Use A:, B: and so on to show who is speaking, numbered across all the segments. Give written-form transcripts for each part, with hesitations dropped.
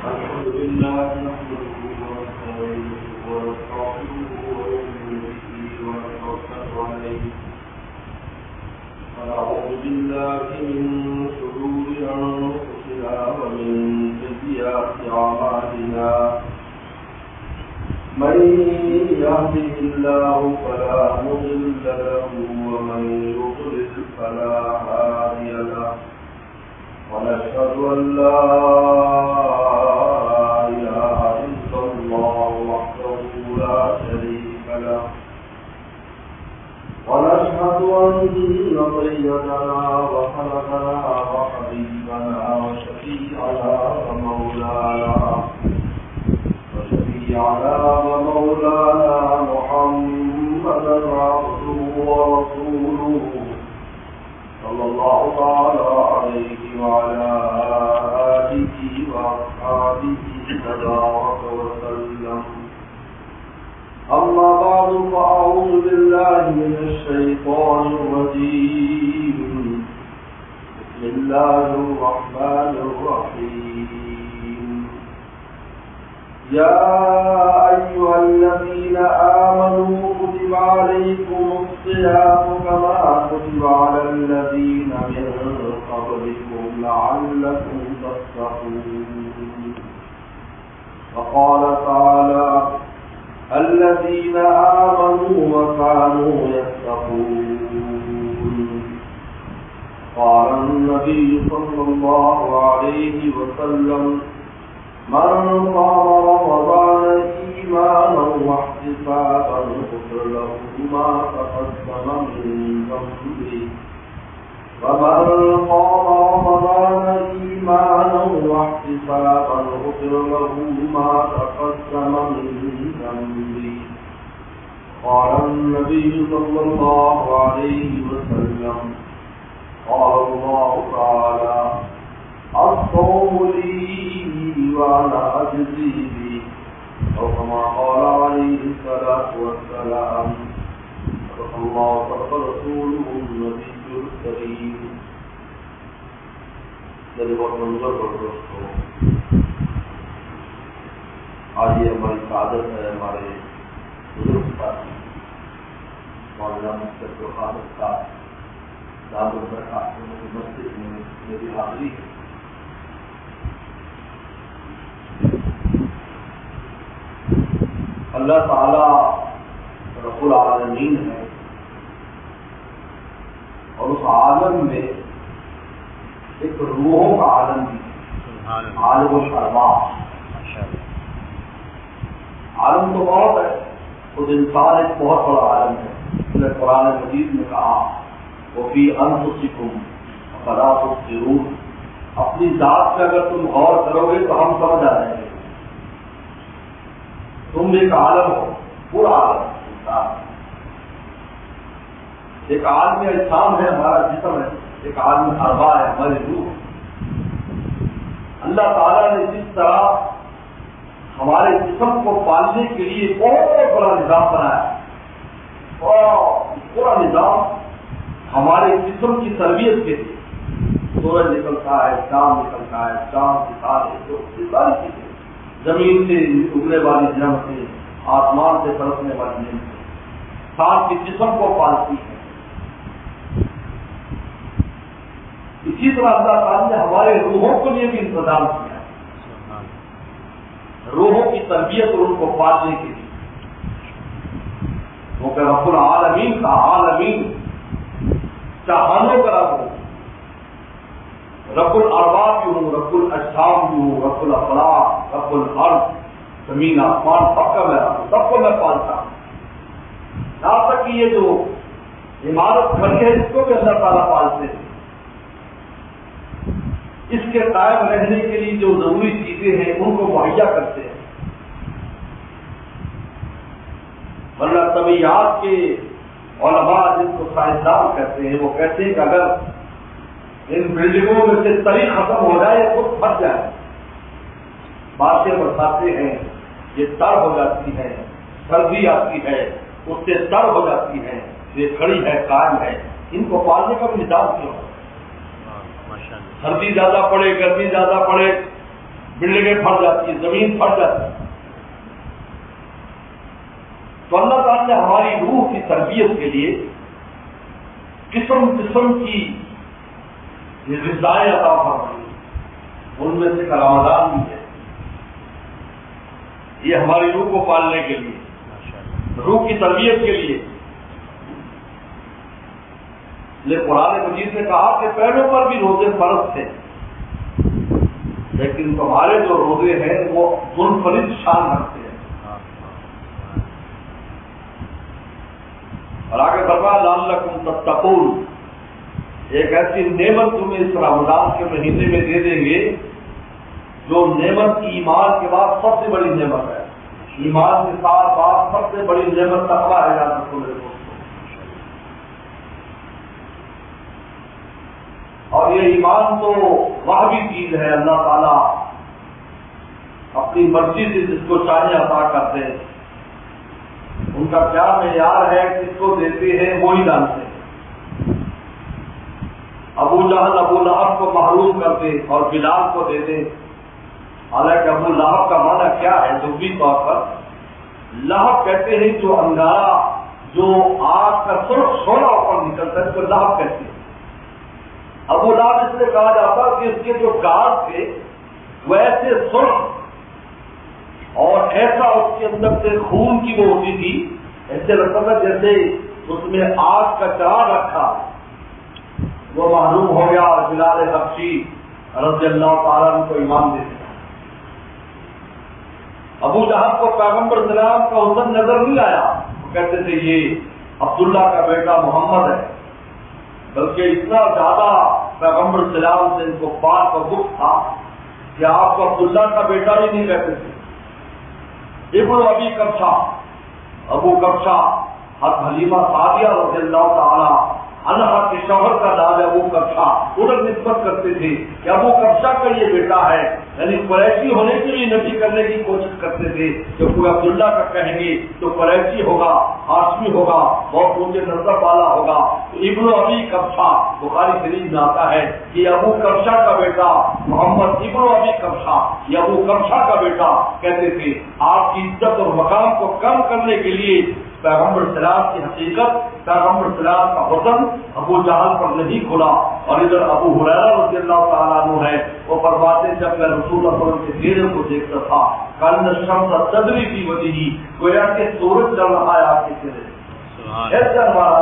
A: الحمد لله نحمده ونستعينه ونستغفره ونؤمن به ونتوكل عليه ونعوذ بالله من شرور أنفسنا ومن سيئات أعمالنا من يهده الله فلا مضل له ومن يضلل فلا هادي له ونشهد أن لا إله إلا الله وحده لا شريك له ونشهد أن سيدنا وخلقنا وحبيبنا وشفيعنا ومولانا محمدا عبده ورسوله صلى الله تعالى عليه وعلى آله وأصحابه تبارك وسلم. أما بعد فأعوذ بالله من الشيطان الرجيم. بسم الله الرحمن الرحيم. يا أيها الذين آمنوا كتب عليكم الصيام كما كتب على الذين من قبلكم لعلكم تتقون. وقال تعالى الذين آمنوا وكانوا يتقون. قال النبي صلى الله عليه وسلم من قام رمضان إيمانا واحتسابا غفر له ما تقدم من ذنبه ومن قام رمضان إيمانا واحتسابا غفر له ما تقدم من ذنبه. قال النبي صلى الله عليه وسلم قال الله تعالى الصوم لي وأنا أجزي به أو كما قال عليه الصلاة والسلام. صدق الله صدق رسوله النبي الكريم. میرے بہت منظر پر دوستوں، آج یہ ہماری سعادت ہے ہمارے بزرگ ساتھی مولانا مفتی خالد صاحب دامت برکاتہ کی مسجد میں میری حاضری ہے. اللہ تعالی رب العالمین ہے اور اس عالم میں ایک روحوں کا عالم بھی ہے، عالم الارواح. عالم تو بہت ہے، خود انسان ایک بہت بڑا عالم ہے. اس نے قرآن مجید میں کہا وَفِي أَنفُسِكُمْ أَفَلَا تُبْصِرُونَ. اپنی ذات پہ اگر تم غور کرو گے تو ہم سمجھ آ جائیں گے. تم ایک عالم ہو، پورا عالم انسان. ایک عالم اجسام ہے ہمارا جسم ہے، ایک عالم ارواح ہے ہماری روح. اللہ تعالیٰ نے جس طرح ہمارے جسم کو پالنے کے لیے بہت بڑا نظام بنایا اور پورا نظام ہمارے جسم کی تربیت کے لیے. سورج نکلتا ہے، چاند نکلتا ہے، چاند ستارے تو یہ ساری چیزیں، زمین سے اگنے والی نعمتیں، آسمان سے برسنے والی نعمتیں انسان کے جسم کو پالتی ہیں. اسی طرح اللہ تعالیٰ نے ہمارے روحوں کے لیے بھی انتظام کیا ہے، روحوں کی تربیت اور ان کو پالنے کے لیے. وہ کہ رب العالمین کا عالمین چاہانوں کا رب ہو، رب الارواح بھی ہوں، رب الاجسام بھی ہوں، رب الافلاق، رب الارض، زمین آسمان سب کا میں رہا ہوں، سب کو میں پالتا ہوں. یہاں تک کہ یہ جو عمارت کھڑی ہے اس کو بھی اللہ تعالیٰ پالتے ہیں. اس کے قائم رہنے کے لیے جو ضروری چیزیں ہیں ان کو مہیا کرتے ہیں. ورنہ طبیعیات کے علماء جن کو سائنسدان کہتے ہیں وہ کہتے ہیں کہ اگر ان بلڈنگوں میں سے تری ختم ہو جائے یا خود پھٹ جائے، بارشیں برساتے ہیں یہ تر ہو جاتی ہیں، سردی آتی ہے اس سے تر ہو جاتی ہے، یہ کھڑی ہے قائم ہے. ان کو پالنے کا بھی نظام کیوں ہے؟ سردی زیادہ پڑے، گرمی زیادہ پڑے، بلڈنگیں پھٹ جاتی ہیں، زمین پھٹ جاتی ہے۔ تو اللہ تعالیٰ نے ہماری روح کی تربیت کے لیے قسم قسم کی غذائیں عطا فرمائی، ان میں سے رمضان بھی ہے۔ یہ ہماری روح کو پالنے کے لیے، روح کی تربیت کے لیے۔ لیکن قرآن مجید نے کہا کہ پہلوں پر بھی روزے فرض تھے، لیکن تمہارے جو روزے ہیں وہ منفرد شان رکھتے ہیں۔ اور آگے فرمایا لعلکم تتقون، ایک ایسی نعمت تمہیں اس رمضان کے مہینے میں دے دیں گے جو نعمت ایمان کے بعد سب سے بڑی نعمت ہے۔ ایمان کے ساتھ بعد سب سے بڑی نعمت تقویٰ ہے یاد رکھو میرے دوستوں۔ اور یہ ایمان تو وہ بھی چیز ہے اللہ تعالیٰ اپنی مرضی سے جس کو چاہے عطا کرتے ہیں، ان کا کیا معیار ہے کس کو دیتے ہیں وہی جانتے ہیں۔ ابو جہل ابو لہب کو محروم کر دے اور بلال کو دے دے، حالانکہ ابو لہب کا معنی کیا ہے لغوی طور پر؟ لہب کہتے ہیں جو انگارہ، جو آگ کا سرخ سونا اوپر نکلتا ہے اس کو لہب کہتے ہیں۔ ابو لہب اس لیے کہا جاتا کہ اس کے جو گال تھے وہ ایسے سرخ اور ایسا اس کے اندر سے خون کی وہ ہوتی تھی، ایسے لگتا تھا جیسے اس میں آگ کا چراغ رکھا۔ وہ محروم ہو گیا اور بلال حبشی رضی اللہ تعالیٰ عنہ کو ایمان دے دیا۔ ابو جہل کو پیغمبر سلام کا حسن نظر نہیں آیا، وہ کہتے تھے یہ عبداللہ کا بیٹا محمد ہے، بلکہ اتنا زیادہ پیغمبر سلام سے ان کو پاک کا بخ تھا کہ آپ کو عبداللہ کا بیٹا بھی نہیں کہتے تھے۔ ابن ابی کبشہ، ابو کبشہ حضرت حلیمہ سعدیہ رضی اللہ تعالیٰ عنہ کے شوہر کا نام ہے ابو کبشہ، ادھر نسبت کرتے تھے کہ ابو کبشہ کا یہ بیٹا ہے، یعنی قریشی ہونے کے لیے نفی کرنے کی کوشش کرتے تھے کہ کوئی عبداللہ کا کہیں گے تو قریشی ہوگا، ہاشمی ہوگا، بہت اونچے نسب والا ہوگا۔ تو ابن ابی کبشہ بخاری شریف میں آتا ہے کہ ابو کبشہ کا بیٹا محمد ابن ابی کبشہ، یہ ابو کبشہ کا بیٹا کہتے تھے۔ آپ کی عزت اور مقام کو کم کرنے کے لیے پیغمبر سلام کی حقیقت، پیغمبر سلام کا حسن ابو جہل پر نہیں کھلا۔ اور ادھر ابو ہریرہ رضی اللہ تعالیٰ عنہ ہے، وہ فرماتے جب میں رسول اللہ صلی اللہ علیہ وسلم کے چہرے کو دیکھتا تھا کان الشمس تجری فی وجہہ، گویا کہ سورج چل رہا ہے آپ کے چہرے ایسا ہمارا،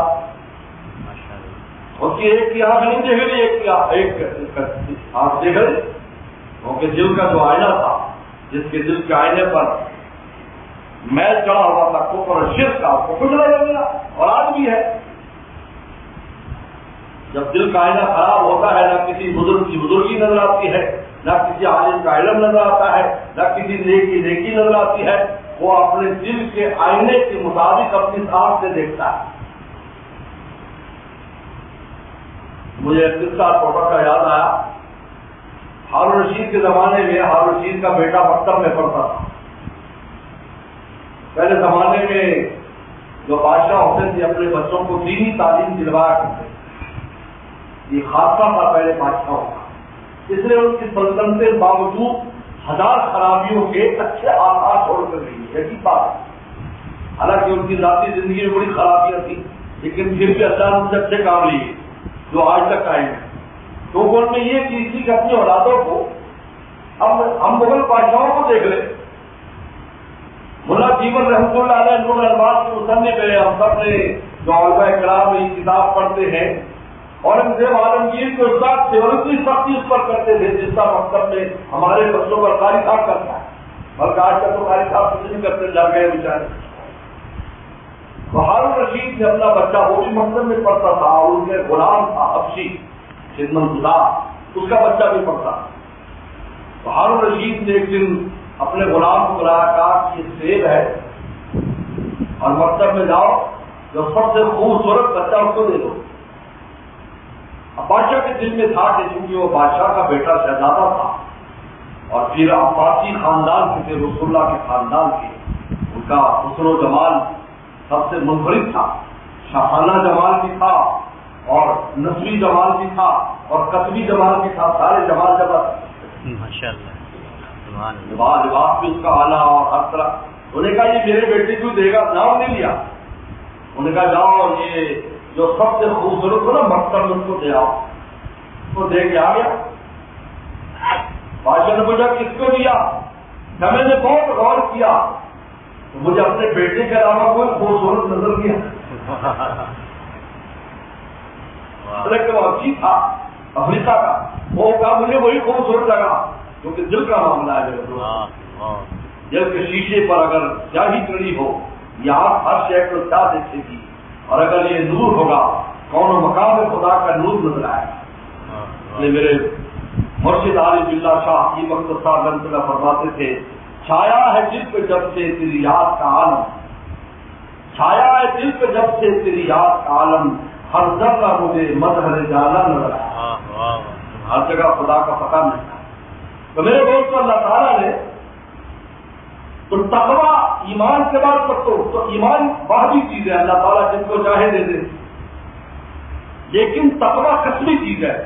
A: اس کی ایک کی آنکھ نہیں دیکھ رہی، ایک کی آنکھ دیکھ رہی، کیونکہ دل کا جو آئینہ تھا، جس کے دل کے آئینے پر میل چڑھا ہوا تھا کفر اور شرک کا، اس کو کچھ نظر گیا، اور آج بھی ہے۔ جب دل کا آئینہ خراب ہوتا ہے، نہ کسی بزرگ کی بزرگی نظر آتی ہے، نہ کسی عالم کا علم نظر آتا ہے، نہ کسی نیک کی نیکی نظر آتی ہے، وہ اپنے دل کے آئینے کے مطابق اپنی آنکھ سے دیکھتا ہے۔ مجھے ایک قصہ چھوٹا کا یاد آیا، ہارون رشید کے زمانے میں ہارون رشید کا بیٹا مکتب میں پڑھتا تھا۔ پہلے زمانے میں جو بادشاہ ہوتے تھے اپنے بچوں کو دینی تعلیم دلوایا کرتے، یہ خاصہ تھا پہلے بادشاہوں کا، اس لیے ان کی سلطنت کے باوجود ہزار خرابیوں کے اچھے آثار چھوڑ کر گئی، یہی بات۔ حالانکہ ان کی ذاتی زندگی میں بڑی خرابیاں تھیں، لیکن پھر بھی اللہ نے ان سے اچھے کام لیے جو آج تک قائم ہیں۔ تو ان میں یہ چیز تھی کہ اپنی اولادوں کو، اب ہم مغل بادشاہوں کو دیکھ لیں، ملا جیون رحمۃ اللہ علیہ نور الباس کے مصنف ہے، ہم سب نے جو علماء کرام یہ کتاب پڑھتے ہیں، اورنگزیب عالمگیر کے استاد تھے اور اتنی سختی اس پر کرتے تھے جس کا مکتب میں ہمارے بچوں پر قاری صاحب کرتا ہے، بلکہ آج تک تو قاری صاحب کچھ نہیں کرتے، ڈر گئے بیچارے۔ ہارون رشید نے اپنا بچہ، وہ بھی مکتب میں پڑھتا تھا، اور ان کے غلام تھا حبشی خدمت گزار، اس کا بچہ بھی پڑھتا تھا۔ تو ہارون رشید نے ایک دن اپنے غلام کو بلایا، کہا کہ یہ سیب ہے اور مکتب میں جاؤ، جو سب سے خوبصورت بچہ اس کو دے دو۔ اب بادشاہ کے دل میں تھا کہ چونکہ وہ بادشاہ کا بیٹا شہزادہ تھا اور پھر عباسی خاندان کے تھے، رسول اللہ کے خاندان کے، ان کا حسن و جمال سب سے منفرد تھا، شاہانہ جمال بھی تھا اور نسبی جمال بھی تھا اور کسبی جمال بھی تھا، سارے جمال جمال۔
B: ماشاءاللہ
A: لباس بھی اس کا آلہ اور ہر طرح. انہوں نے کہا یہ میرے بیٹے کو دے گا؟ نام نہیں لیا. انہوں نے کہا جاؤ یہ جو سب سے خوبصورت ہو نا مکتب اس کو دے آؤ. تو دے کے آ گیا. بادشاہ نے پوچھا کس کو دیا؟ میں نے بہت غور کیا تو مجھے اپنے بیٹے کے علاوہ کوئی خوبصورت نظر نہیں آیا. وہ اچھی تھا افریقہ کا. وہ کہا مجھے وہی خوبصورت لگا کیونکہ دل کا معاملہ ہے میرے دوست. دل کے شیشے پر اگر سیاہی چڑھی ہو یا آپ ہر شے کو کیا دیکھے گی. اور اگر یہ نور ہوگا کون و مقام میں خدا کا نور نظر آئے. یہ میرے مرشد عارف باللہ شاہ کی وقت صاحب رحمۃ اللہ فرماتے تھے چھایا ہے دل پہ جب سے تیری یاد کا عالم. چھایا ہے دل پہ جب سے تیری یاد کا عالم. ہر ذرہ مجھے مظہر جانا نظر آیا. ہر جگہ خدا کا پتہ نہیں. تو میرے دوستوں اللہ تعالیٰ نے تو تقویٰ ایمان کے بعد تو ایمان باہری چیز ہے. اللہ تعالیٰ جس کو چاہے دے دے. لیکن تقویٰ کسبی چیز ہے.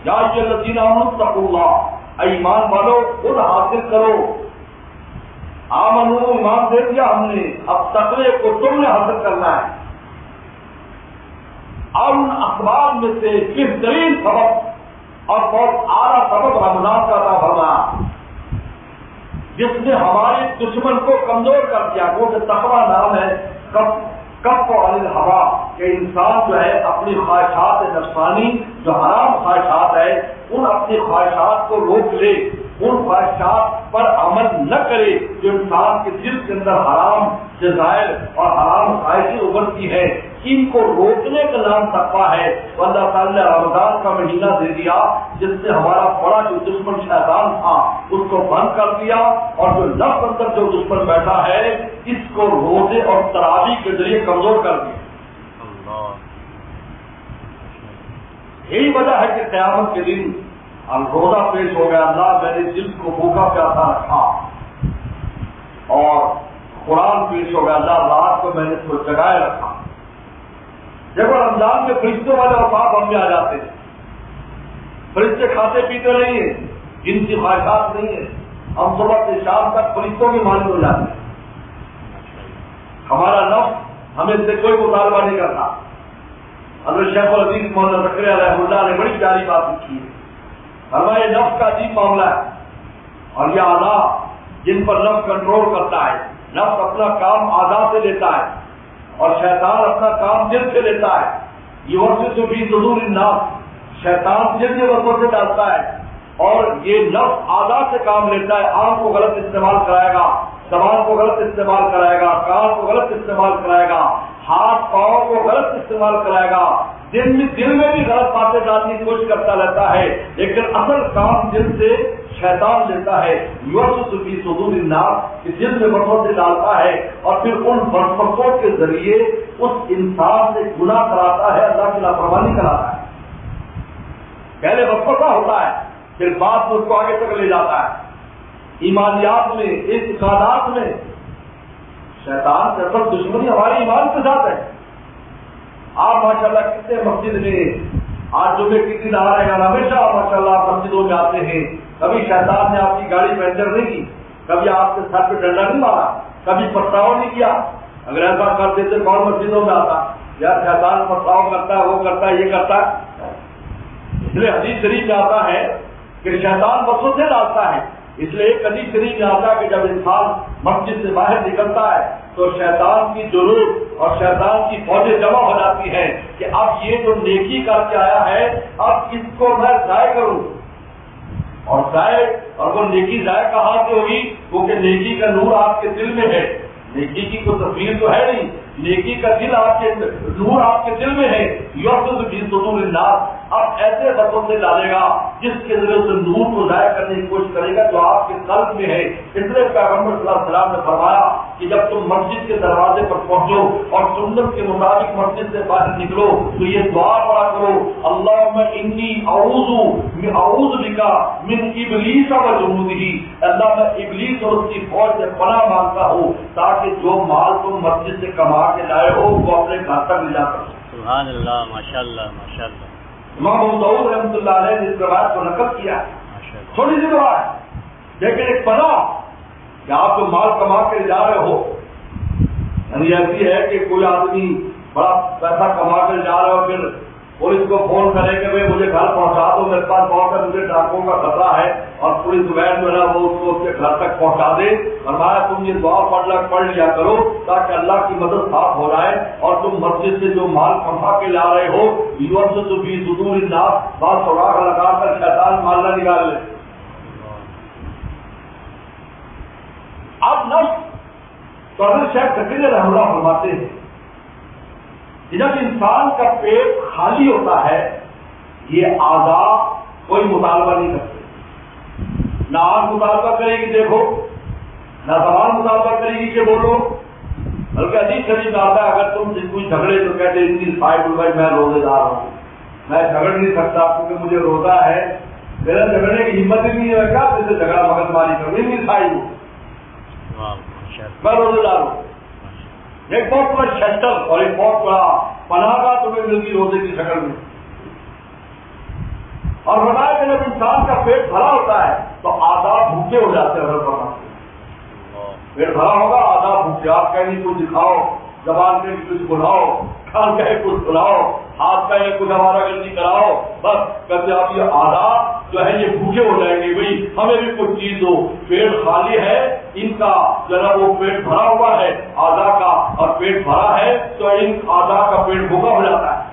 A: یا الذین آمنوا اتقوا اللہ، ایمان والو خود حاصل کرو. آمنو ایمان دے دیا ہم نے، اب تقوی کو تم نے حاصل کرنا ہے. اور ان اسباب میں سے بہترین سبب اور بہت اعلیٰ سبب رمضان کا عطا فرمایا جس نے ہمارے دشمن کو کمزور کر دیا. وہ جو تقویٰ نام ہے کف عن الہوا، کہ انسان جو ہے اپنی خواہشات نفسانی جو حرام خواہشات ہے ان اپنی خواہشات کو روک لے. ان خواہشات پر عمل نہ کرے جو انسان کے دل کے اندر حرام جزائر اور حرام خواہشیں ابھرتی ہے. ان کو روکنے کا نام تقویٰ ہے. تو اللہ تعالیٰ نے رمضان کا مہینہ دے دیا جس سے ہمارا بڑا جو دشمن شیطان تھا اس کو بند کر دیا. اور جو نفس اندر جو دشمن بیٹھا ہے اس کو روزے اور تراویح کے ذریعے کمزور کر دیا. یہی وجہ ہے کہ قیامت کے دن روزہ پیش ہو گیا. اللہ میں نے دل کو بھوکا پیاسا رکھا. اور قرآن پیش ہو گیا. اللہ رات کو میں نے اس کو جگائے رکھا. دیکھو رمضان میں فرشتوں والے اوقات ہم میں آ جاتے ہیں. فرشتے کھاتے پیتے نہیں ہیں، جن کی خواہشات نہیں ہیں. ہم صبح سے شام تک فرشتوں کی مالک ہو جاتے ہیں. ہمارا نفس ہمیں سے کوئی مطالبہ نہیں کرتا. حضرت شیخ العزیز مولانا زکریا رحمہ اللہ نے بڑی پیاری بات لکھی ہے. فرمایا یہ نفس کا عجیب معاملہ ہے اور یہ اعضاء جن پر نفس کنٹرول کرتا ہے. نفس اپنا کام اعضاء سے لیتا ہے اور شیطان اپنا کام دل سے لیتا ہے. یہ وسوسہ فی صدور الناس، شیطان دل میں وسوسے ڈالتا ہے اور یہ نفس اعضاء سے کام لیتا ہے. آنکھ کو غلط استعمال کرائے گا، زبان کو غلط استعمال کرائے گا، کان کو غلط استعمال کرائے گا، ہاتھ پاؤں کو غلط استعمال کرائے گا. دل میں بھی غلط باتیں ڈالنے کی کوشش کرتا رہتا ہے لیکن اصل کام دل سے شیطان لیتا ہے. یوسوس فی صدور الناس، کہ دل میں وسوسے ڈالتا ہے اور پھر ان وسوسوں کے ذریعے اس انسان سے گناہ کراتا ہے، اللہ کی نافرمانی کراتا ہے. پہلے وسوسہ ہوتا ہے پھر بعد میں اس کو آگے تک لے جاتا ہے. ایمانیات میں، اعتقادات میں شیطان سے اصل دشمنی ہمارے ایمان کے ساتھ ہے. آپ ماشاءاللہ کتنے مسجد میں آج جمعے کی دن آ رہے ہیں، ہمیشہ ماشاءاللہ آپ مسجدوں میں آتے ہیں. کبھی شیطان نے آپ کی گاڑی پنچر نہیں کی، کبھی آپ کے سر پہ ڈنڈا نہیں مارا، کبھی پتھراؤ نہیں کیا. اگر ایسا کر دیتے کون مسجدوں میں آتا؟ یار شیطان پتھراؤ کرتا ہے، وہ کرتا ہے، یہ کرتا ہے. اس لیے حدیث شریف میں آتا ہے کہ شیطان وسوسے ڈالتا ہے. اس لیے ایک حدیث شریف میں آتا ہے کہ جب انسان مسجد سے باہر نکلتا ہے تو شیطان کی جلوس اور شیطان کی فوجیں جمع ہو جاتی ہیں کہ اب یہ جو نیکی کر کے آیا ہے اب اس کو میں ضائع کروں. اور ضائع، اور وہ نیکی ضائع کہاں سے ہوگی؟ کیونکہ نیکی کا نور آپ کے دل میں ہے. نیکی کی کوئی تصویر تو ہے نہیں، نیکی کا دل آپ کے نور آپ کے دل میں ہے. یوسف فی صدور الناس، اب ایسے باتوں سے ڈالے گا جس کے ذریعے سے نور کو ضائع کرنے کی کوشش کرے گا جو آپ کے قلب میں ہے. اس لیے پیغمبر صلی اللہ علیہ وسلم نے فرمایا کہ جب تم مسجد کے دروازے پر پہنچو اور سنت کے مطابق مسجد سے باہر نکلو تو یہ دعا پڑھا کرو، اللہم انی اعوذ بک من ابلیس و جنودہ. اللہ میں ابلیس اور اس کی فوج سے پناہ مانگتا ہوں تاکہ جو مال تم مسجد سے کما کے لائے ہو وہ اپنے گھر تک لے جا سکو.
B: سبحان اللہ، ماشاءاللہ ماشاءاللہ.
A: امام ابو داؤد رحمۃ اللہ علیہ نے اس روایت کو نقل کیا. تھوڑی سی روایت لیکن ایک پناہ کہ آپ جو مال کما کے جا رہے ہو، یعنی ایسی ہے کہ کوئی آدمی بڑا پیسہ کما کر جا رہا ہو، پھر پولیس کو فون کرے کہ بھائی مجھے گھر پہنچا دو، میرے پاس بہت ہے، مجھے ڈاکوں کا خطرہ ہے، اور پولیس وین جو ہے وہ اس کو اس کے گھر تک پہنچا دے، فرمایا تم یہ دعا پڑھ لیا کرو تاکہ اللہ کی مدد ساتھ ہو جائے، اور تم مسجد سے جو مال کما کے لا رہے ہو یوسف فی صدور الناس، بات سوراخ لگا کر شیطان مال نہ نکال لے۔ اب نفس تو حضرت شیخ زکریا رحمہ اللہ فرماتے ہیں جب انسان کا پیٹ خالی ہوتا ہے یہ اعضاء کوئی مطالبہ نہیں کرتے، نہ آنکھ مطالبہ کرے گی دیکھو، نہ زبان مطالبہ کرے گی کہ بولو، بلکہ حدیث شریف میں آتا ہے اگر تم سے کوئی جھگڑے تو کہتے اتنی فائد بھائی میں روزے دار ہوں، میں جھگڑ نہیں سکتا کیونکہ مجھے روزہ ہے، میرا جھگڑنے کی ہمت ہی نہیں ہے، کیا جیسے جھگڑا مغز ماری کروں، اتنی فائد ہوں، میں روزے دار ہوں۔ ایک بہت بڑا شیلٹر اور ایک بہت بڑا پناہ گاہ تمہیں ملتی روزے کی شکل میں، اور بتایا کہ جب انسان کا پیٹ بھرا ہوتا ہے تو آداب بھوکے ہو جاتے ہیں، پیٹ بھرا ہوگا آداب بھوکے، آپ کہیں کچھ دکھاؤ، زبان میں کچھ بلاؤ، کان کہے کچھ بلاؤ، ہاتھ کہے کچھ ہمارا غلطی کراؤ، بس کہتے آپ یہ آداب جو ہے یہ بھوکے ہو جائیں گے، بھائی ہمیں بھی کچھ چیز دو، پیٹ خالی ہے ان کا جو ہے وہ پیٹ بھرا ہوا ہے آدھا کا، اور پیٹ بھرا ہے تو ان آدھا کا پیٹ بھوکا ہو جاتا ہے۔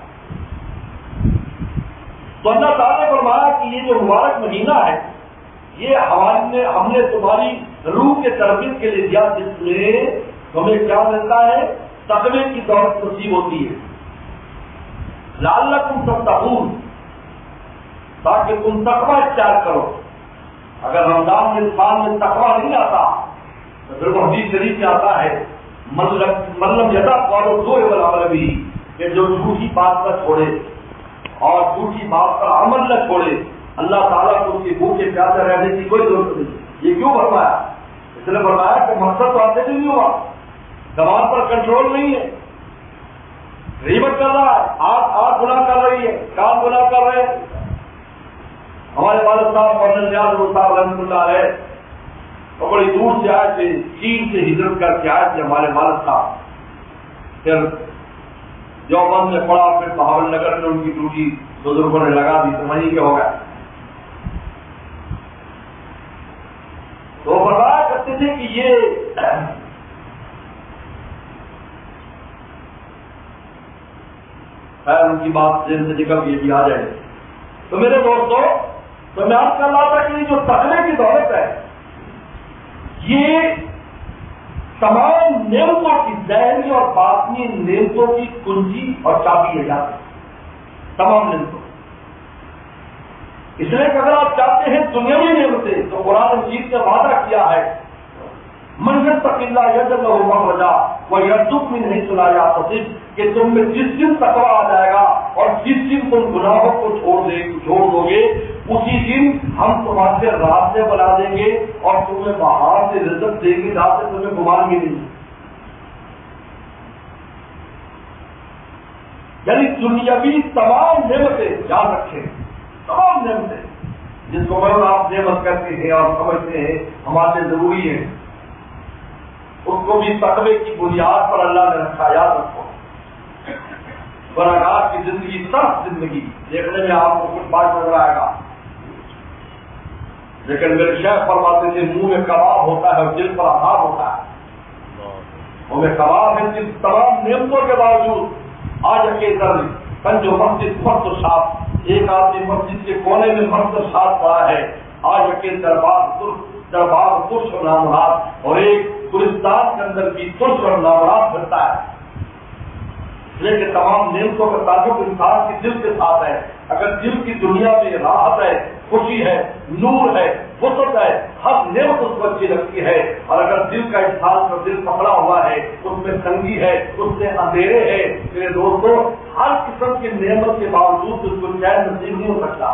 A: تو اللہ تعالیٰ نے فرمایا کہ یہ جو مبارک مہینہ ہے یہ ہم نے تمہاری روح کے تربیت کے لیے دیا، جس میں تمہیں کیا ملتا ہے؟ تقوی کی دولت نصیب ہوتی ہے، لعلکم تتقون، تاکہ تم تقوی اختیار کرو۔ اگر رمضان میں انسان میں تقوی نہیں آتا تو پھر وہ حدیث شریف میں آتا ہے ملم یدا قول الزور والعمل بھی، کہ جو جھوٹی بات نہ چھوڑے اور جھوٹی بات کا عمل نہ چھوڑے، اللہ تعالیٰ کو اس کی بھوکے پیاسے رہنے کی کوئی ضرورت نہیں۔ یہ کیوں فرمایا؟ اس نے فرمایا کہ مقصد تو آپ سے نہیں ہوا، زبان پر کنٹرول نہیں ہے، غیبت کر رہا ہے، آنکھ گناہ کر رہی ہے، کان گناہ کر رہے ہیں۔ ہمارے والد صاحب مولانا نیاز صاحب رحمۃ اللہ علیہ وہ بڑی دور سے آئے تھے، چین سے ہجرت کر کے آئے تھے ہمارے والد صاحب، پھر دیوبند میں پڑا، پھر بہاول نگر میں ان کی ڈیوٹی بزرگوں نے لگا دی تو وہیں کے ہو گئے۔ تو بتایا کرتے تھے کہ یہ ان کی بات ذہن سے نکل یہ بھی آ جائے۔ تو میرے دوستوں، تو میں آپ کر رہا تھا کہ یہ جو تقوی کی دولت ہے یہ تمام نعمتوں کی، ظاہری اور باطنی نعمتوں کی کنجی اور چابی ہے، جاتی تمام نعمتوں۔ اس لیے کہ اگر آپ چاہتے ہیں دنیاوی نعمتیں تو قرآن مجید نے وعدہ کیا ہے من یتق اللہ یجعل لہ مخرجا ویرزقہ من حیث لا یحتسب، کہ تم میں جس دن تقوی آ جائے گا اور جس دن تم گناہوں کو چھوڑ دو گے اسی دن ہم تمہارے راستے بنا دیں گے اور تمہیں باہر سے رزق دیں گے جہاں سے تمہیں گمان بھی نہیں۔ یعنی دنیاوی تمام نعمتیں یاد رکھیں، تمام نعمتیں جس کو آپ نعمت کرتے ہیں اور سمجھتے ہیں ہمارے لیے ضروری ہے، اس کو بھی تقوی کی بنیاد پر اللہ نے رکھا۔ یاد رکھو گناہگار کی زندگی سخت زندگی، دیکھنے میں آپ کو کچھ بات نظر آئے گا، لیکن میرے شیخ فرماتے تھے منہ میں کباب ہوتا ہے اور دل پر عذاب ہوتا ہے۔ منہ میں کباب ہے جن تمام نعمتوں کے باوجود آج کے در سنجو مسجد مرد و شاد، ایک آدمی مسجد کے کونے میں مرد و شاد پڑا ہے، آج کے دربار ترش اور نامراد، اور ایک گلستان کے اندر بھی ترش اور نامراد پھرتا ہے۔ لیکن تمام نعمتوں کا تعلق انسان کے دل کے ساتھ ہے۔ اگر دل کی دنیا میں راحت ہے، خوشی ہے، نور ہے، وسعت ہے، ہر نعمت اس کو اچھی لگتی ہے، اور اگر دل کا انسان کا دل پکڑا ہوا ہے، اس میں تنگی ہے، اس میں اندھیرے ہے، میرے دوستوں ہر قسم کی نعمت کے باوجود اس کو چین نصیب نہیں ہو سکتا۔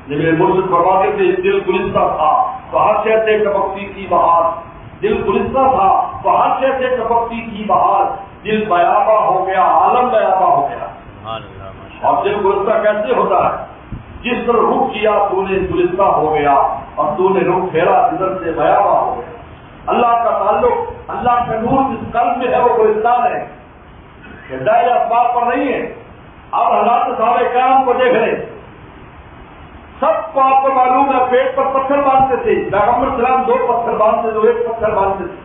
A: میرے مرشد فرماتے تھے دل گلستہ تھا تو ہر شے سے ٹپکتی تھی بہار، دل گلستہ تھا تو ہر شے سے ٹپکتی تھی بہار، دل بیابا ہو گیا، عالم بیابا ہو گیا۔ اور دل گلستہ کیسے ہوتا ہے؟ جس طرح رخ کیا تو نے گلستہ ہو گیا اور تو نے رخ پھیرا ادھر سے بیاباں ہو گیا. اللہ کا تعلق، اللہ کا نور جس قلب میں ہے وہ گلستان ہے، دائرہ اسباب پر نہیں ہے. اب حضرات صحابہ کرام کو دیکھ رہے، سب کو آپ کو معلوم ہے پیٹ پر پتھر باندھتے تھے. پیغمبر سلام 2 پتھر باندھتے تھے، 1 پتھر باندھتے تھے.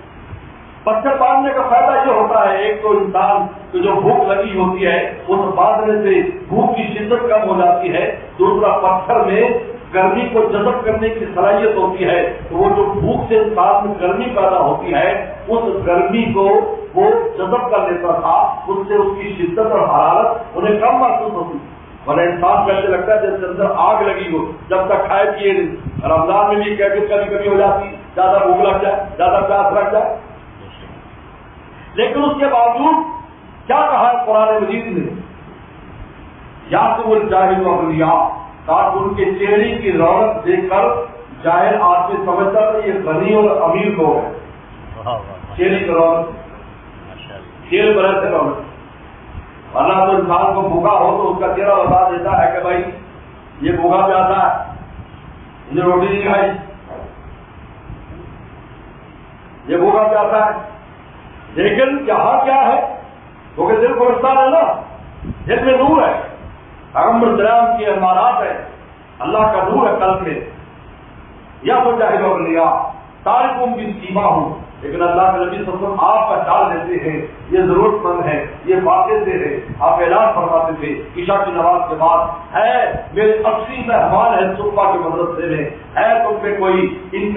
A: پتھر باندھنے کا فائدہ یہ ہوتا ہے، ایک تو انسان کو جو بھوک لگی ہوتی ہے اس باندھنے سے بھوک کی شدت کم ہو جاتی ہے. دوسرا پتھر میں گرمی کو جذب کرنے کی صلاحیت ہوتی ہے، تو وہ جو بھوک سے انسان میں گرمی پیدا ہوتی ہے اس گرمی کو وہ جذب کر لیتا تھا، اس سے اس کی شدت اور حرارت انہیں کم محسوس ہوتی. ورنہ انسان کو ایسے لگتا ہے جیسے اندر آگ لگی ہو جب تک کھائے پیے نہیں. رمضان میں بھی کیفیت کبھی کبھی ہو جاتی، زیادہ بھوک لگ جائے، زیادہ پیاس لگ جائے. لیکن اس کے باوجود کیا کہا ہے قرآن مجید نے؟ یا تو وہ جاہل اغنیاء، تاکہ ان کے چہرے کی رونق دیکھ کر جاہل آدمی سمجھتا تھا یہ غنی اور امیر لوگ ہیں. چہرے کی رونق، چہرے برے سے رونق. ورنہ تو انسان کو بھوکا ہو تو اس کا چہرہ بتا دیتا ہے کہ بھائی یہ بھوکا پیاسا ہے، مجھے روٹی نہیں کھائی، یہ بھوکا پیاسا ہے. لیکن یہاں کیا ہے؟ کیونکہ دل گلستان ہے نا، دل میں نور ہے، پیغمبر سلام کی امارات ہے، اللہ کا نور ہے قلب میں. یا تو چاہے لوگ لیا تارکوں کی سیما ہوں، لیکن اللہ کے نبی صلی اللہ علیہ وسلم آپ پہچان لیتے ہیں یہ ضرورت مند ہے، یہ واقع سے ہے. آپ اعلان فرماتے تھے عشاء کی نماز کے بعد، ہے میرے 80 مہمان ہیں صبح کے مدرسے میں، ہے تم پہ کوئی ان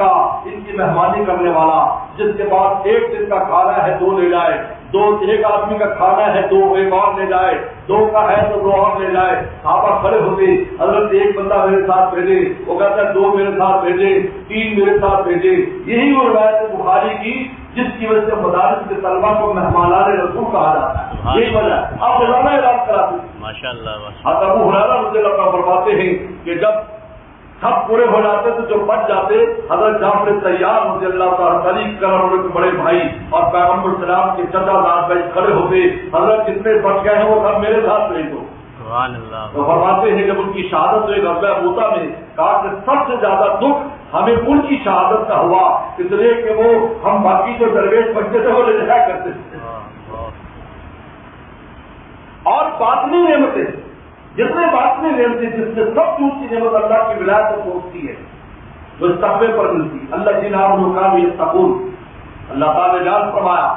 A: کی مہمانی کرنے والا جس کے بعد 1 دن کا کھانا ہے 2 لے جائے، 1 آدمی کا کھانا ہے 2 ایک اور لے جائے، 2 کا ہے تو 2 اور لے جائے. صحابہ کھڑے ہوتے، حضرت 1 بندہ میرے ساتھ بھیجے، وہ کہتا ہے 2 میرے ساتھ بھیجے، 3 میرے ساتھ بھیجے. یہی وہ روایت بخاری کی جس کی وجہ سے مدارس کے طلبا کو مہمانان رسول کہا جاتا ہے. یہی وجہ ہے. آپ روزانہ اعلان کراتے ہیں.
B: ماشاءاللہ.
A: ابو ہریرہ رضی اللہ عنہ فرماتے ہیں کہ جب سب پورے ہو جاتے تو جو بچ جاتے حضرت جعفر طیار رضی اللہ تعالیٰ تعریف کر ان کے بڑے بھائی اور پیغمبر سلام کے چچا داد بھائی کھڑے ہوتے، حضرت جتنے بچ گئے ہیں وہ سب میرے ساتھ لے دو. تو فرماتے ہیں جب ان کی شہادت ہوئی غزوہ موسیٰ میں، کہا کہ سب سے زیادہ دکھ ہمیں ان کی شہادت کا ہوا، اس لیے کہ وہ ہم باقی جو درویش بچے تھے وہ لے جایا کرتے تھے. اور باطنی نعمتیں، جتنے باطنی نعمتیں، جس سے سب سے اونچی نعمت اللہ کی ولایت کو پہنچتی ہے، جو اس تقوی پر ملتی. اللہ جی نام کانوا یتقون، اللہ تعالیٰ نے جان فرمایا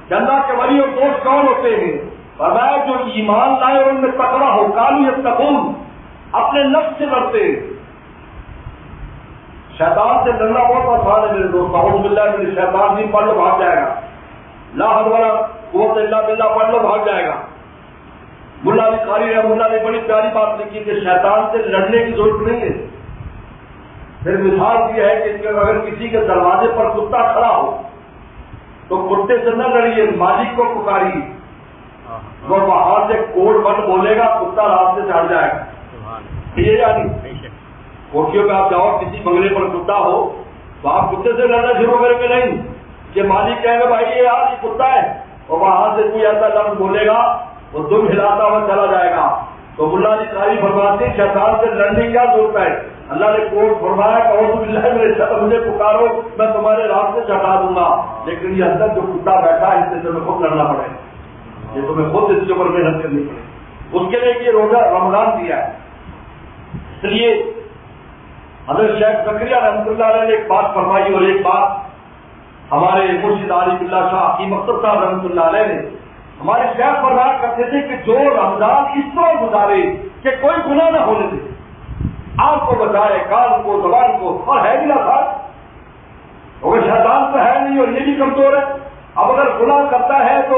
A: کہ اللہ کے ولی اور دوست کون ہوتے ہیں؟ فرمایا جو ایمان لائے اور ان میں تقویٰ ہو، کانوا یتقون، اپنے نفس سے لڑتے. شیطان سے لڑنا بہت آسان ہے میرے دوست، اعوذ باللہ من الشیطان نہیں پڑھ لو بھاگ جائے گا، لا حول ولا قوت الا باللہ پڑھ لو بھاگ جائے گا. ملا علی قاری رحمہ اللہ نے بڑی پیاری بات لکھی کہ شیطان سے لڑنے کی ضرورت نہیں ہے. پھر مثال یہ ہے کہ اگر کسی کے دروازے پر کتا کھڑا ہو تو کتے سے نہ لڑیے، مالک کو پکاریے. وہ وہاں سے کوڑ بند بولے گا، کتا راستے سے ہٹ جائے گا. یہ یعنی کوٹھیوں پہ آپ جاؤ، کسی بنگلے پر کتا ہو تو آپ کتے سے لڑنا شروع کریں گے نہیں کہ مالک کہیں گے بھائی یہ یار یہ کتا ہے، اور وہاں سے کوئی ایسا لفظ بولے گا وہ دم ہلاتا ہوا چلا جائے گا. تو ملا علی قاری فرماتے ہیں شیطان سے لڑنے کی کیا ضرورت ہے؟ اللہ نے کوٹ فرمایا کہ اعوذ باللہ میرے شر، مجھے پکارو میں تمہارے راستے سے ہٹا دوں گا. لیکن یہ اندر جو کتا بیٹھا ہے اس سے تمہیں خود لڑنا پڑے گا، یہ تمہیں خود اس کے اوپر محنت کرنی پڑے گی. اس کے لیے یہ روزہ رمضان دیا ہے. اس لیے حضرت شیخ زکریا رحمۃ اللہ علیہ نے ایک بات فرمائی، اور ایک بات ہمارے مرشد عارف اللہ شاہ حکیم اختر صاحب رحمۃ اللہ علیہ نے، ہمارے شیخ فرمایا کرتے تھے کہ جو رمضان اس طرح گزارے کہ کوئی گناہ نہ ہونے دے، آنکھ کو بچائے، کان کو، زبان کو، اور ہے بھی نہ تھا اور شیطان تو ہے نہیں اور یہ بھی کمزور ہے. اب اگر گناہ کرتا ہے تو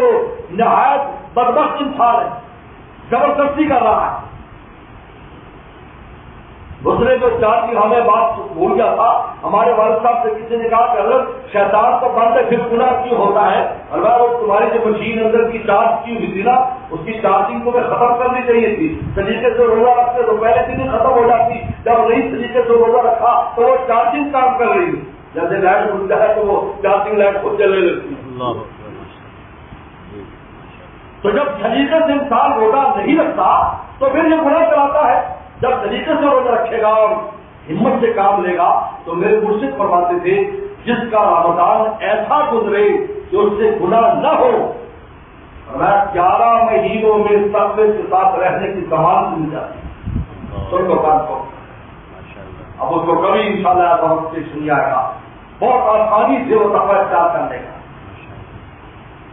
A: نہایت بدبخت انسان ہے، زبردستی کر رہا ہے. دوسرے جو چار ہمیں بات بھول گیا تھا، ہمارے والد صاحب سے کسی نے کہا کہ حضرت شیطان تو بند ہے پھر گناہ کیوں ہوتا ہے؟ البتہ وہ تمہاری جو مشین اندر کی چارج کی ہوئی تھی نا، اس کی چارجنگ کو ختم کرنی چاہیے تھی. طریقے سے روزہ رکھتے تو پہلے دن ہی ختم ہو جاتی، جب نئی طریقے سے روزہ رکھا تو وہ چارجنگ کام کر رہی ہے. جیسے لائٹ بن جائے تو وہ چارجنگ لائٹ خود چلنے لگتی ہے. تو جب طریقے سے انسان روزہ نہیں رکھتا تو پھر یہ گناہ کراتا ہے. جب طریقے سے روزہ رکھے گا اور ہمت سے کام لے گا تو میرے مرشد فرماتے تھے جس کا رمضان ایسا گزرے کہ اس سے گناہ نہ ہو، میں 11 مہینوں میں تقوی کے ساتھ رہنے کی ضمانت مل جاتی ہے. سن لو بات کو، اب اس کو کبھی انشاءاللہ ایسا وقت سے سن جائے گا، بہت آسانی سے وہ تقوی اختیار کر لے گا.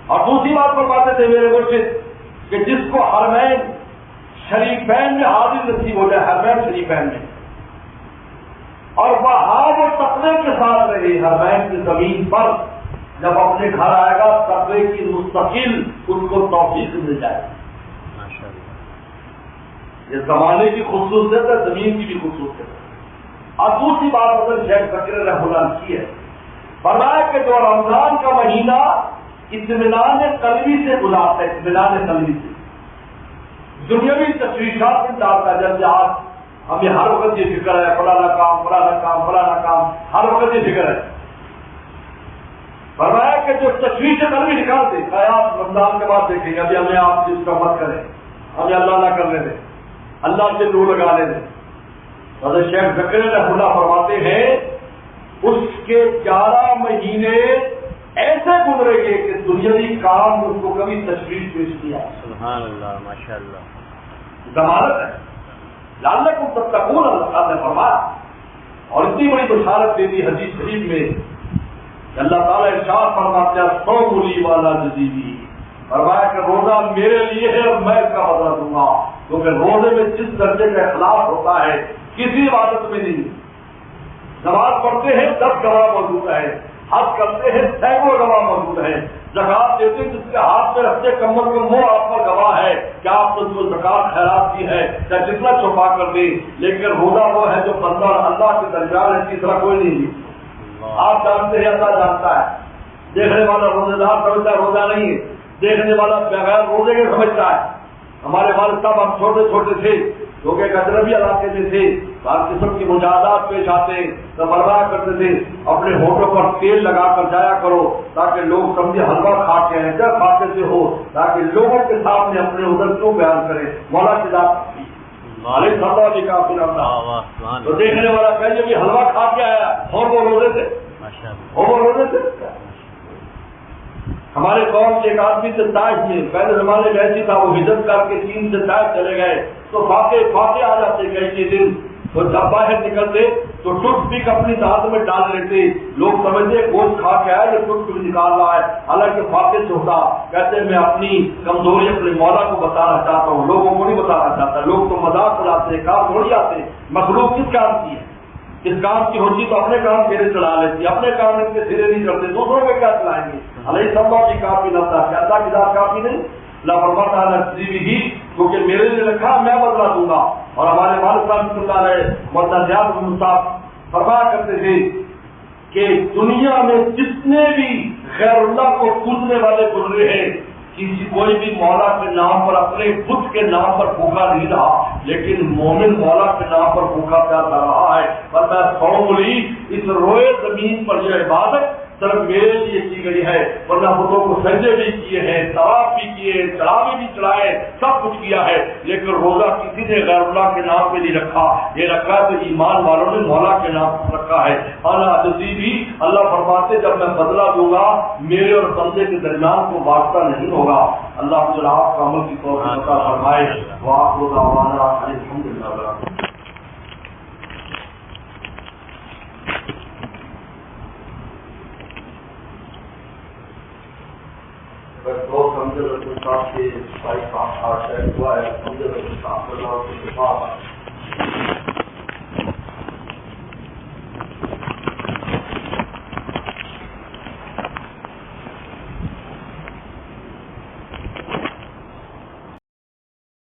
A: اور دوسری بات فرماتے تھے میرے مرشد کہ جس کو حرمین شریفین میں حاضر نصیب ہو جائے، حرمین شریفین میں، اور وہاں وہ تقوی کے ساتھ رہے حرمین کی زمین پر، جب اپنے گھر آئے گا تقوی کی مستقل اس کو توفیق مل جائے گا. یہ زمانے کی خصوصیت ہے، زمین کی بھی خصوصیت ہے. اور دوسری بات اگر شیخ فقیر رحمہ اللہ کی ہے، فرمایا کہ جو رمضان کا مہینہ اطمینان قلبی سے گزارتا ہے، اطمینان قلبی سے دنیاوی تشویشات میں ڈالتا ہے. جیسے آج ہمیں ہر وقت یہ فکر ہے فلانا کام فلانا کام فلانا کام، ہر وقت یہ فکر ہے. فرمایا کہ جو تشویش قلبی نکالتے آپ رمضان کے بعد دیکھیں گے، ابھی ہمیں آپ جس کا مت کریں، ہمیں اللہ نہ کرنے دیں، اللہ سے دور لگانے دیں. حضرت شیخ فقیر رحمہ اللہ فرماتے ہیں اس کے 11 مہینے ایسے گزرے گے کہ دنیاوی کام اس کو کبھی تشویش پیش کیا.
B: سبحان اللہ، ماشاء اللہ.
A: ضمانت ہے لعلکم تتقون، اللہ نے فرمایا. اور اتنی بڑی بشارت دے دی حدیث شریف میں کہ اللہ تعالیٰ ارشاد فرماتے ہیں صوم لی والا جزیبی، فرمایا کہ روزہ میرے لیے ہے اور میں اس کا بدلہ دوں گا. کیونکہ روزے میں جس درجے کا اخلاص ہوتا ہے کسی عبادت میں نہیں. نماز پڑھتے ہیں 10 گواہ موجود ہے، حج کرتے ہیں سینکڑوں گواہ موجود ہے، زکات دیتے جس کے ہاتھ میں رکھتے کمر میں منہ آپ پر گواہ ہے کہ آپ نے جو زکات خیرات کی ہے چاہے جتنا چھپا کر دے. لیکن روزہ وہ ہے جو بندہ اللہ کے درمیان ہے، تیسرا کوئی نہیں. آپ جانتے ہیں، اللہ جانتا ہے. دیکھنے والا روزے دار سمجھتا ہے روزہ نہیں ہے، دیکھنے والا بغیر روزے کے سمجھتا ہے. ہمارے والد صاحب ہم چھوٹے چھوٹے تھے، جو کہ ایک اجنبی علاقے میں تھے، ہر قسم کی مجاہدات پیش آتے تو فرمایا کرتے تھے اپنے ہونٹوں پر تیل لگا کر جایا کرو تاکہ لوگ سمجھے حلوہ کھا کے ہیں، کیا کھاتے سے ہو، تاکہ لوگوں کے سامنے اپنے ادھر کیوں بیان کریں. مولا کی ذات مالک صاحب جی کا تو دیکھنے والا کہے کہ حلوہ کھا کے آیا اور وہ روزے تھے، اور وہ روزے تھے. ہمارے قوم کے ایک آدمی سے طائف میں پہلے زمانے میں ایسی تھا، وہ ہجرت کر کے چین سے طائف چلے گئے تو فاقے آ جاتے کئی کے دن. تو جب باہر نکلتے تو ٹوٹ پک اپنی دانت میں ڈال لیتے، لوگ سمجھتے گوشت کھا کے آئے یہ ٹوٹ پک نکال رہا ہے، حالانکہ فاقے سے ہوتا. کہتے میں اپنی کمزوری اپنے مولا کو بتانا چاہتا ہوں، لوگوں کو نہیں بتانا چاہتا. لوگ تو مذاق اڑاتے، کام تھوڑی آتے. مخلوق کس کام کی ہے؟ اس کام کی ہوتی تو اپنے کام سرے چلا لیتی، اپنے کام ان کے سرے نہیں کرتے، دوسروں کے کیا چلائیں گے. علیہ اللہ کی کافی نفتا ہے، اللہ کی ذات کافی نہیں. لاپرواہ ہی کیونکہ میرے لیے رکھا میں بدلا دوں گا. اور ہمارے والد صاحب اللہ علیہ مرتضیات صاحب فرمایا کرتے تھے کہ دنیا میں جتنے بھی غیر اللہ کو پوجنے والے گزرے ہیں، کسی کوئی بھی مولا کے نام پر اپنے بت کے نام پر بھوکا نہیں رہا، لیکن مومن مولا کے نام پر بھوکا پیاسا رہا ہے. پر میں صوم لی، اس روئے زمین پر یہ عبادت صرف میرے لیے کی گئی ہے، ورنہ بتوں کو سجدے بھی کیے ہیں، طواف بھی کیے، چڑھاوے بھی چڑھائے، سب کچھ کیا ہے، لیکن روزہ کسی نے غیر اللہ کے نام پہ نہیں رکھا. یہ رکھا تو ایمان والوں نے مولا کے نام پر رکھا ہے. اللہ جزی بھی اللہ فرماتے جب میں بدلہ دوں گا میرے اور بندے کے درمیان کو واسطہ نہیں ہوگا. اللہ تعالیٰ آپ کا عمل کی توفیق عطا فرمائے. وآخر دعوانا الحمدللہ. دو سمجھے رسول صاحب کے بھائی صاحب کا شہر ہوا ہے، سمجھے رسول صاحب